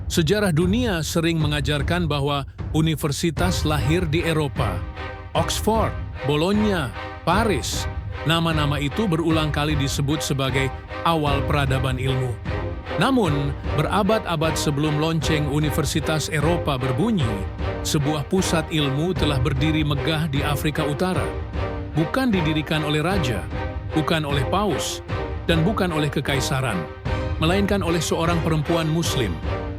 Sejarah dunia sering mengajarkan bahwa universitas lahir di Eropa. Oxford, Bologna, Paris. Nama-nama itu berulang kali disebut sebagai awal peradaban ilmu. Namun, berabad-abad sebelum lonceng Universitas Eropa berbunyi, sebuah pusat ilmu telah berdiri megah di Afrika Utara. Bukan didirikan oleh raja, bukan oleh paus, dan bukan oleh kekaisaran, melainkan oleh seorang perempuan Muslim.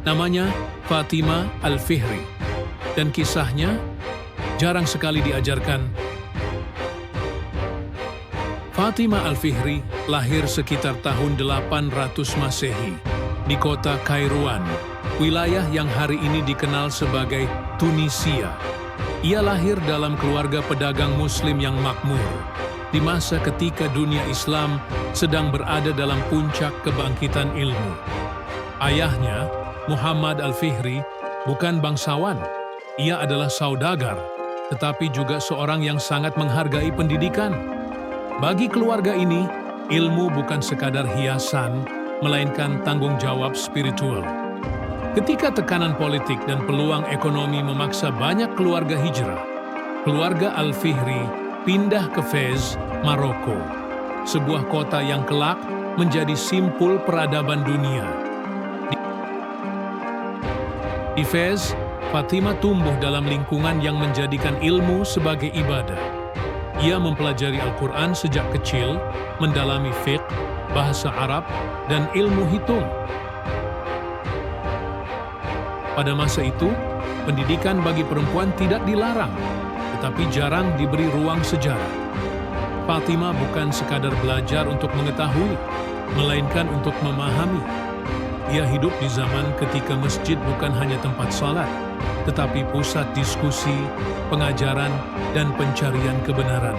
Namanya Fatimah Al-Fihri. Dan kisahnya jarang sekali diajarkan. Fatimah Al-Fihri lahir sekitar tahun 800 Masehi di kota Kairouan, wilayah yang hari ini dikenal sebagai Tunisia. Ia lahir dalam keluarga pedagang Muslim yang makmur, di masa ketika dunia Islam sedang berada dalam puncak kebangkitan ilmu. Ayahnya, Muhammad Al-Fihri, bukan bangsawan. Ia adalah saudagar, tetapi juga seorang yang sangat menghargai pendidikan. Bagi keluarga ini, ilmu bukan sekadar hiasan, melainkan tanggung jawab spiritual. Ketika tekanan politik dan peluang ekonomi memaksa banyak keluarga hijrah, keluarga Al-Fihri pindah ke Fez, Maroko, sebuah kota yang kelak menjadi simpul peradaban dunia. Di Fez, Fatimah tumbuh dalam lingkungan yang menjadikan ilmu sebagai ibadah. Ia mempelajari Al-Quran sejak kecil, mendalami fiqh, bahasa Arab, dan ilmu hitung. Pada masa itu, pendidikan bagi perempuan tidak dilarang, tetapi jarang diberi ruang sejarah. Fatimah bukan sekadar belajar untuk mengetahui, melainkan untuk memahami. Ia hidup di zaman ketika masjid bukan hanya tempat salat, tetapi pusat diskusi, pengajaran, dan pencarian kebenaran.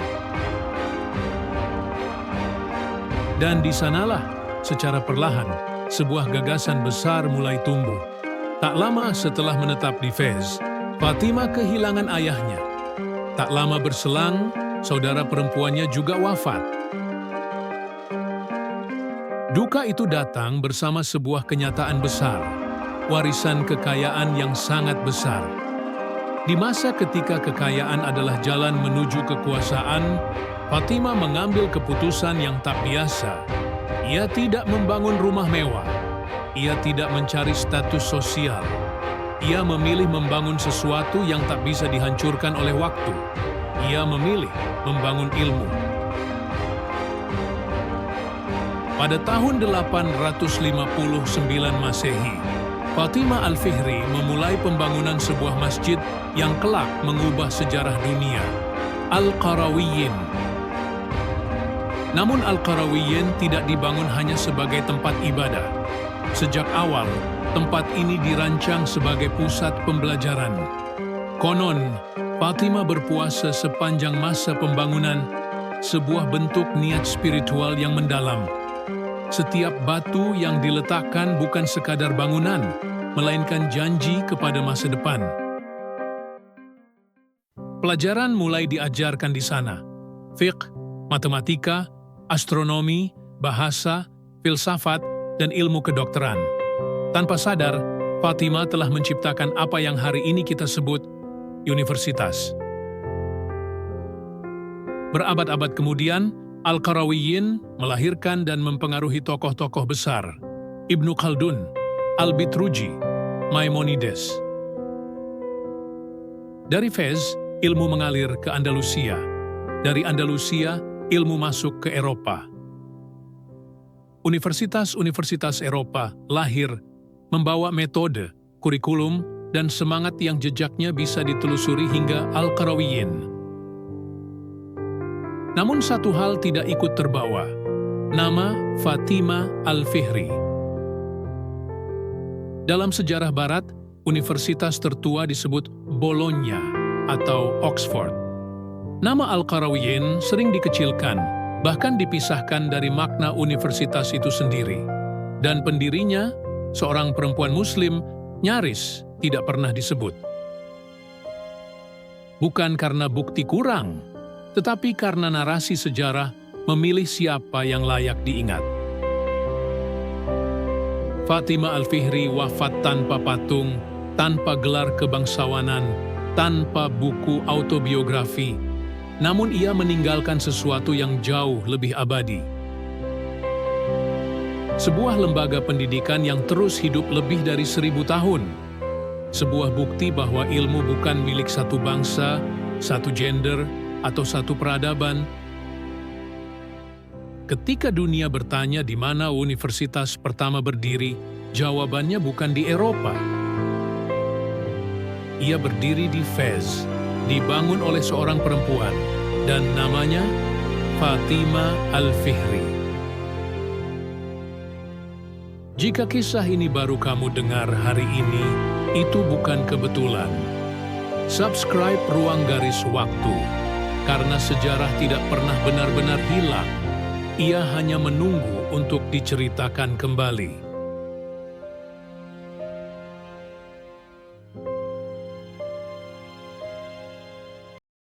Dan di sanalah, secara perlahan, sebuah gagasan besar mulai tumbuh. Tak lama setelah menetap di Fez, Fatimah kehilangan ayahnya. Tak lama berselang, saudara perempuannya juga wafat. Duka itu datang bersama sebuah kenyataan besar, warisan kekayaan yang sangat besar. Di masa ketika kekayaan adalah jalan menuju kekuasaan, Fatimah mengambil keputusan yang tak biasa. Ia tidak membangun rumah mewah. Ia tidak mencari status sosial. Ia memilih membangun sesuatu yang tak bisa dihancurkan oleh waktu. Ia memilih membangun ilmu. Pada tahun 859 Masehi, Fatimah Al-Fihri memulai pembangunan sebuah masjid yang kelak mengubah sejarah dunia, Al-Qarawiyyin. Namun Al-Qarawiyyin tidak dibangun hanya sebagai tempat ibadah. Sejak awal, tempat ini dirancang sebagai pusat pembelajaran. Konon, Fatimah berpuasa sepanjang masa pembangunan, sebuah bentuk niat spiritual yang mendalam. Setiap batu yang diletakkan bukan sekadar bangunan, melainkan janji kepada masa depan. Pelajaran mulai diajarkan di sana. Fiqh, matematika, astronomi, bahasa, filsafat, dan ilmu kedokteran. Tanpa sadar, Fatimah telah menciptakan apa yang hari ini kita sebut universitas. Berabad-abad kemudian, Al-Qarawiyyin melahirkan dan mempengaruhi tokoh-tokoh besar, Ibnu Khaldun, Al-Bitruji, Maimonides. Dari Fez, ilmu mengalir ke Andalusia. Dari Andalusia, ilmu masuk ke Eropa. Universitas-universitas Eropa lahir, membawa metode, kurikulum, dan semangat yang jejaknya bisa ditelusuri hingga Al-Qarawiyyin. Namun satu hal tidak ikut terbawa, nama Fatimah Al-Fihri. Dalam sejarah Barat, universitas tertua disebut Bologna atau Oxford. Nama Al-Qarawiyyin sering dikecilkan, bahkan dipisahkan dari makna universitas itu sendiri. Dan pendirinya, seorang perempuan Muslim, nyaris tidak pernah disebut. Bukan karena bukti kurang, tetapi karena narasi sejarah memilih siapa yang layak diingat. Fatimah Al-Fihri wafat tanpa patung, tanpa gelar kebangsawanan, tanpa buku autobiografi. Namun ia meninggalkan sesuatu yang jauh lebih abadi. Sebuah lembaga pendidikan yang terus hidup lebih dari 1000 tahun. Sebuah bukti bahwa ilmu bukan milik satu bangsa, satu gender, atau satu peradaban. Ketika dunia bertanya di mana universitas pertama berdiri, jawabannya bukan di Eropa. Ia berdiri di Fez, dibangun oleh seorang perempuan, dan namanya Fatimah Al-Fihri. Jika kisah ini baru kamu dengar hari ini, itu bukan kebetulan. Subscribe Ruang Garis Waktu, karena sejarah tidak pernah benar-benar hilang. Ia hanya menunggu untuk diceritakan kembali.